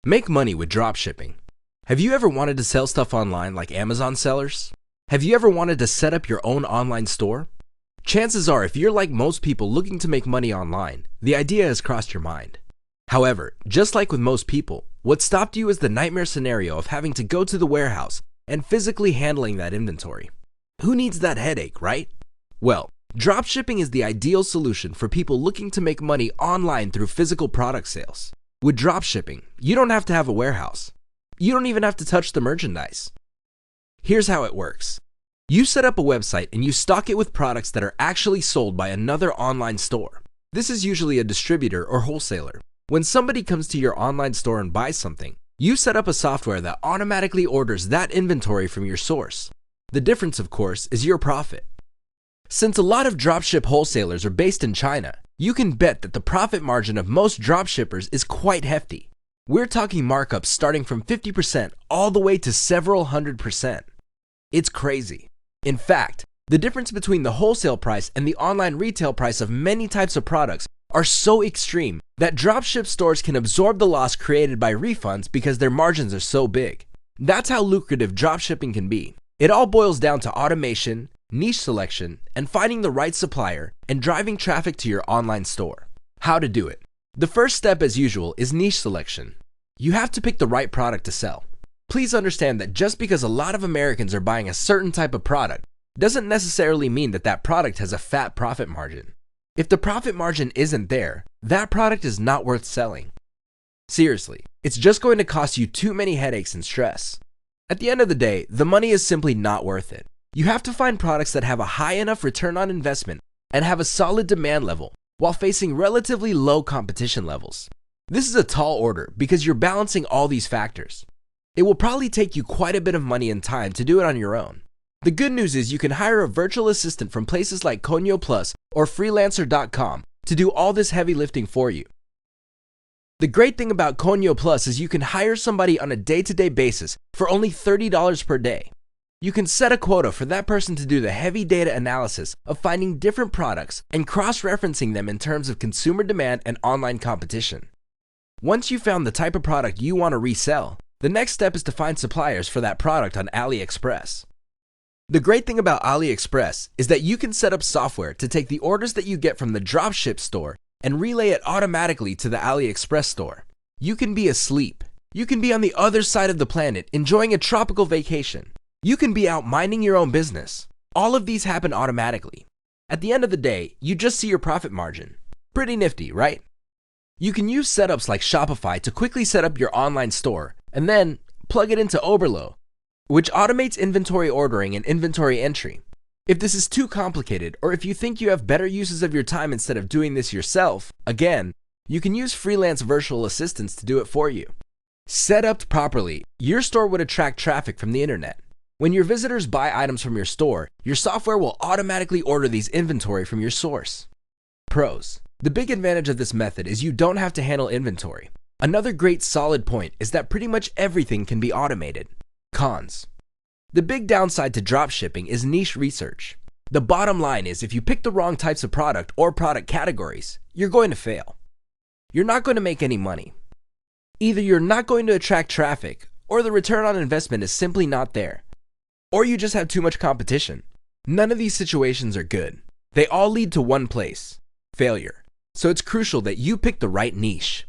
Make money with dropshipping. Have you ever wanted to sell stuff online like Amazon sellers? Have you ever wanted to set up your own online store? Chances are, if you're like most people looking to make money online, the idea has crossed your mind. However, just like with most people, what stopped you is the nightmare scenario of having to go to the warehouse and physically handling that inventory. Who needs that headache, right? Well, dropshipping is the ideal solution for people looking to make money online through physical product sales. With dropshipping, you don't have to have a warehouse. You don't even have to touch the merchandise. Here's how it works. You set up a website and you stock it with products that are actually sold by another online store. This is usually a distributor or wholesaler. When somebody comes to your online store and buys something, you set up a software that automatically orders that inventory from your source. The difference, of course, is your profit. Since a lot of dropship wholesalers are based in China, you can bet that the profit margin of most dropshippers is quite hefty. We're talking markups starting from 50% all the way to several 100%. It's crazy. In fact, the difference between the wholesale price and the online retail price of many types of products are so extreme that dropship stores can absorb the loss created by refunds because their margins are so big. That's how lucrative dropshipping can be. It all boils down to automation, niche selection, and finding the right supplier and driving traffic to your online store. How to do it? The first step, as usual, is niche selection. You have to pick the right product to sell. Please understand that just because a lot of Americans are buying a certain type of product doesn't necessarily mean that that product has a fat profit margin. If the profit margin isn't there, that product is not worth selling. Seriously, it's just going to cost you too many headaches and stress. At the end of the day, the money is simply not worth it. You have to find products that have a high enough return on investment and have a solid demand level while facing relatively low competition levels. This is a tall order because you're balancing all these factors. It will probably take you quite a bit of money and time to do it on your own. The good news is you can hire a virtual assistant from places like Konyo Plus or Freelancer.com to do all this heavy lifting for you. The great thing about Konyo Plus is you can hire somebody on a day-to-day basis for only $30 per day. You can set a quota for that person to do the heavy data analysis of finding different products and cross-referencing them in terms of consumer demand and online competition. Once you've found the type of product you want to resell, the next step is to find suppliers for that product on AliExpress. The great thing about AliExpress is that you can set up software to take the orders that you get from the dropship store and relay it automatically to the AliExpress store. You can be asleep. You can be on the other side of the planet enjoying a tropical vacation. You can be out minding your own business. All of these happen automatically. At the end of the day, you just see your profit margin. Pretty nifty, right? You can use setups like Shopify to quickly set up your online store and then plug it into Oberlo, which automates inventory ordering and inventory entry. If this is too complicated, or if you think you have better uses of your time instead of doing this yourself, again, you can use freelance virtual assistants to do it for you. Set up properly, your store would attract traffic from the internet. When your visitors buy items from your store, your software will automatically order these inventory from your source. Pros. The big advantage of this method is you don't have to handle inventory. Another great solid point is that pretty much everything can be automated. Cons. The big downside to dropshipping is niche research. The bottom line is if you pick the wrong types of product or product categories, you're going to fail. You're not going to make any money. Either you're not going to attract traffic, or the return on investment is simply not there. Or you just have too much competition. None of these situations are good. They all lead to one place: failure. So it's crucial that you pick the right niche.